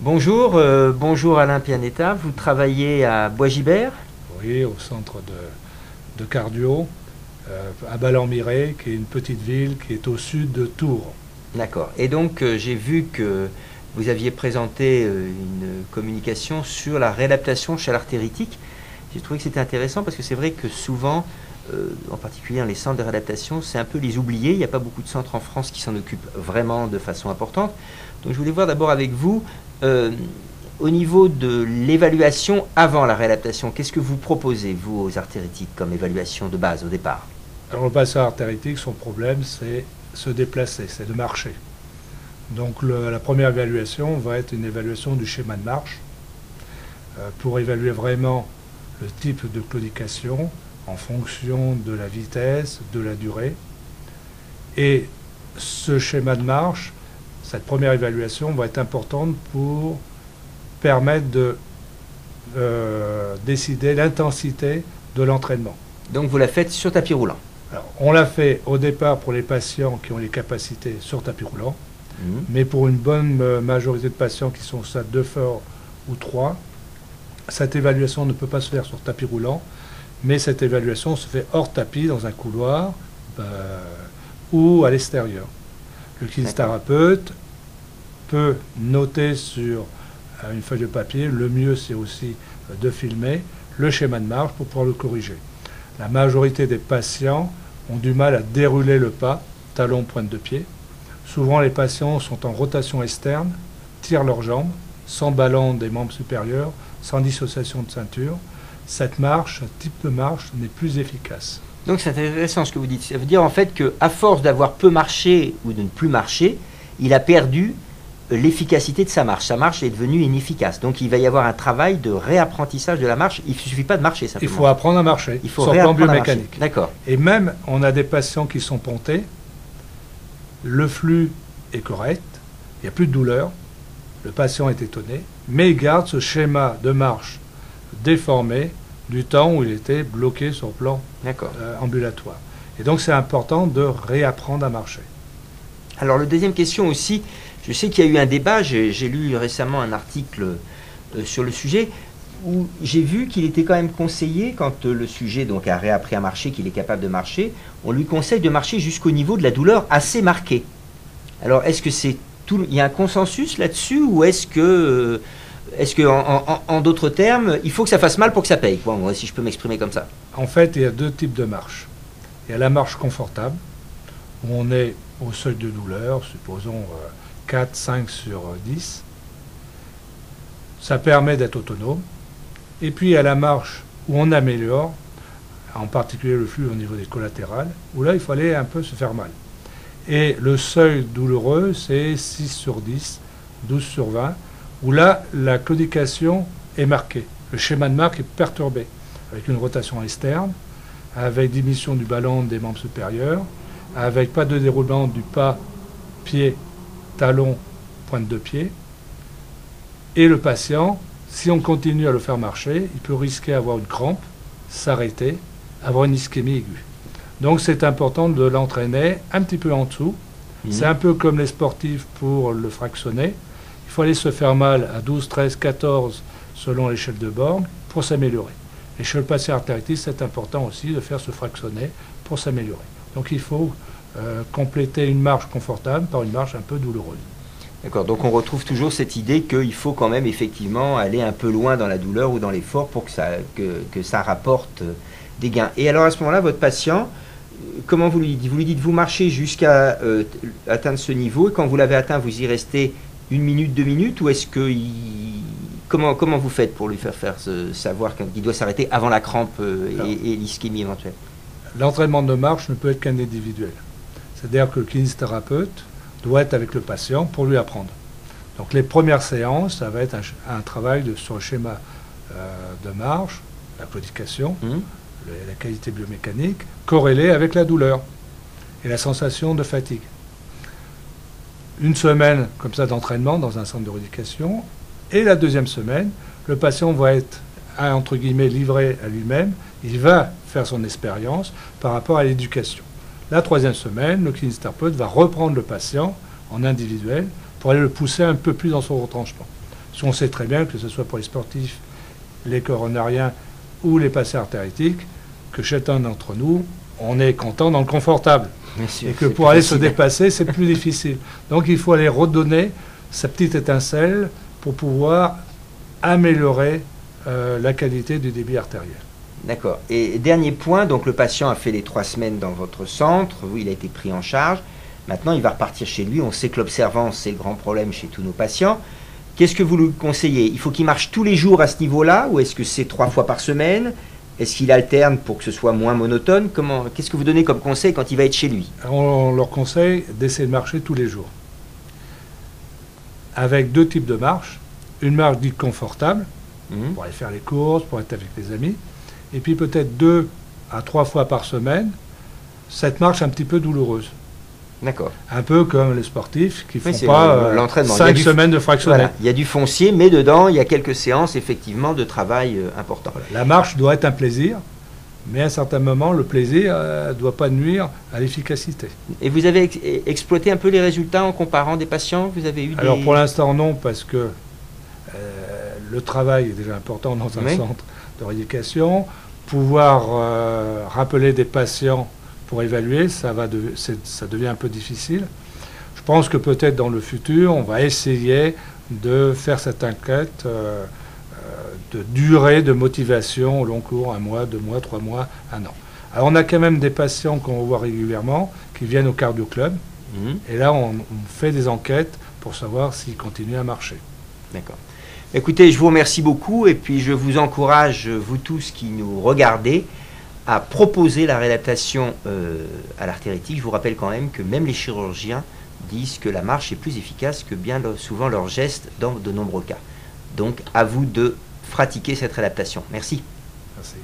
Bonjour, bonjour Alain Pianetta, vous travaillez à Bois-Gibert? Oui, au centre de cardio, à Ballon-Miré, qui est une petite ville qui est au sud de Tours. D'accord. Et donc j'ai vu que vous aviez présenté une communication sur la réadaptation chez l'artéritique. J'ai trouvé que c'était intéressant parce que c'est vrai que souvent, en particulier dans les centres de réadaptation, c'est un peu les oubliés. Il n'y a pas beaucoup de centres en France qui s'en occupent vraiment de façon importante. Donc je voulais voir d'abord avec vous, au niveau de l'évaluation avant la réadaptation, qu'est-ce que vous proposez, vous, aux artéritiques, comme évaluation de base au départ? Alors le patient artéritique, son problème, c'est se déplacer, c'est de marcher. Donc la première évaluation va être une évaluation du schéma de marche pour évaluer vraiment le type de claudication en fonction de la vitesse, de la durée. Et ce schéma de marche, cette première évaluation va être importante pour permettre de décider l'intensité de l'entraînement. Donc vous la faites sur tapis roulant? Alors, on l'a fait au départ pour les patients qui ont les capacités sur tapis roulant, mais pour une bonne majorité de patients qui sont au stade 2 fort ou 3, cette évaluation ne peut pas se faire sur tapis roulant, mais cette évaluation se fait hors tapis, dans un couloir ou à l'extérieur. Le kinésithérapeute peut noter sur une feuille de papier, le mieux c'est aussi de filmer le schéma de marche pour pouvoir le corriger. La majorité des patients ont du mal à dérouler le pas, talon, pointe de pied. Souvent les patients sont en rotation externe, tirent leurs jambes, sans ballon des membres supérieurs, sans dissociation de ceinture. Cette marche, ce type de marche n'est plus efficace. Donc c'est intéressant ce que vous dites. Ça veut dire en fait qu'à force d'avoir peu marché ou de ne plus marcher, il a perdu l'efficacité de sa marche. Sa marche est devenue inefficace. Donc il va y avoir un travail de réapprentissage de la marche. Il ne suffit pas de marcher simplement. Il faut apprendre à marcher, il faut sur le plan réapprendre à marcher. biomécanique. D'accord. Et même, on a des patients qui sont pontés, le flux est correct, il n'y a plus de douleur, le patient est étonné, mais il garde ce schéma de marche déformé du temps où il était bloqué sur le plan ambulatoire. Et donc c'est important de réapprendre à marcher. Alors la deuxième question aussi, je sais qu'il y a eu un débat, j'ai lu récemment un article sur le sujet, où j'ai vu qu'il était quand même conseillé, quand le sujet donc a réappris à marcher, qu'il est capable de marcher, on lui conseille de marcher jusqu'au niveau de la douleur assez marquée. Alors est-ce que c'est tout, il y a un consensus là-dessus, ou est-ce que en d'autres termes, il faut que ça fasse mal pour que ça paye, bon, si je peux m'exprimer comme ça? En fait, il y a deux types de marche. Il y a la marche confortable, où on est au seuil de douleur, supposons 4, 5 sur 10. Ça permet d'être autonome. Et puis il y a la marche où on améliore, en particulier le flux au niveau des collatérales, où là il fallait un peu se faire mal. Et le seuil douloureux, c'est 6 sur 10, 12 sur 20, où là la claudication est marquée. Le schéma de marque est perturbé, avec une rotation externe, avec diminution du ballon des membres supérieurs, avec pas de déroulement du pas, pied, talon, pointe de pied. Et le patient, si on continue à le faire marcher, il peut risquer d'avoir une crampe, s'arrêter, avoir une ischémie aiguë. Donc c'est important de l'entraîner un petit peu en dessous. C'est un peu comme les sportifs pour le fractionner. Il faut aller se faire mal à 12, 13, 14 selon l'échelle de Borg pour s'améliorer. Et chez le patient artéritique, c'est important aussi de faire se fractionner pour s'améliorer. Donc il faut compléter une marche confortable par une marche un peu douloureuse. D'accord, donc on retrouve toujours cette idée qu'il faut quand même effectivement aller un peu loin dans la douleur ou dans l'effort pour que ça rapporte des gains. Et alors à ce moment-là, votre patient, comment vous lui dites? Vous lui dites vous marchez jusqu'à atteindre ce niveau, et quand vous l'avez atteint, vous y restez 1 minute, 2 minutes, ou est-ce que comment vous faites pour lui faire savoir qu'il doit s'arrêter avant la crampe et l'ischémie éventuelle? L'entraînement de marche ne peut être qu'un individuel. C'est-à-dire que le kinésithérapeute doit être avec le patient pour lui apprendre. Donc les premières séances, ça va être un travail sur le schéma de marche, la claudication, la qualité biomécanique, corrélée avec la douleur et la sensation de fatigue. Une semaine comme ça d'entraînement dans un centre de rééducation, et la deuxième semaine, le patient va être entre guillemets livré à lui-même, il va faire son expérience par rapport à l'éducation. La troisième semaine, le kinésithérapeute va reprendre le patient en individuel pour aller le pousser un peu plus dans son retranchement. Parce qu'on sait très bien que ce soit pour les sportifs, les coronariens ou les patients artéritiques, que chacun d'entre nous, on est content dans le confortable. Bien sûr, Et que c'est pour plus aller facile. se dépasser, c'est plus difficile. Donc il faut aller redonner sa petite étincelle pour pouvoir améliorer la qualité du débit artériel. D'accord. Et dernier point, donc le patient a fait les 3 semaines dans votre centre, oui, il a été pris en charge. Maintenant, il va repartir chez lui. On sait que l'observance, c'est le grand problème chez tous nos patients. Qu'est-ce que vous lui conseillez? Il faut qu'il marche tous les jours à ce niveau-là, ou est-ce que c'est 3 fois par semaine? Est-ce qu'il alterne pour que ce soit moins monotone? Qu'est-ce que vous donnez comme conseil quand il va être chez lui? On leur conseille d'essayer de marcher tous les jours. Avec 2 types de marches. Une marche dite confortable, pour aller faire les courses, pour être avec les amis. Et puis peut-être 2 à 3 fois par semaine, cette marche un petit peu douloureuse. D'accord. Un peu comme les sportifs qui Oui, font c'est pas l'entraînement. Il y a 5 du- semaines de fractionnel. Voilà, il y a du foncier, mais dedans, il y a quelques séances, effectivement, de travail important. Voilà. La marche doit être un plaisir, mais à un certain moment, le plaisir ne doit pas nuire à l'efficacité. Et vous avez exploité un peu les résultats en comparant des patients? Vous avez eu Alors des... pour l'instant non, parce que le travail est déjà important dans un Oui. centre de rééducation. Pouvoir rappeler des patients pour évaluer, ça devient un peu difficile. Je pense que peut-être dans le futur, on va essayer de faire cette enquête de durée de motivation au long cours, 1 mois, 2 mois, 3 mois, 1 an. Alors on a quand même des patients qu'on voit régulièrement qui viennent au cardio club, et là on fait des enquêtes pour savoir s'ils continuent à marcher. D'accord. Écoutez, je vous remercie beaucoup et puis je vous encourage, vous tous qui nous regardez, à proposer la réadaptation à l'artéritique. Je vous rappelle quand même que même les chirurgiens disent que la marche est plus efficace que bien souvent leurs gestes dans de nombreux cas. Donc à vous de pratiquer cette réadaptation. Merci. Merci.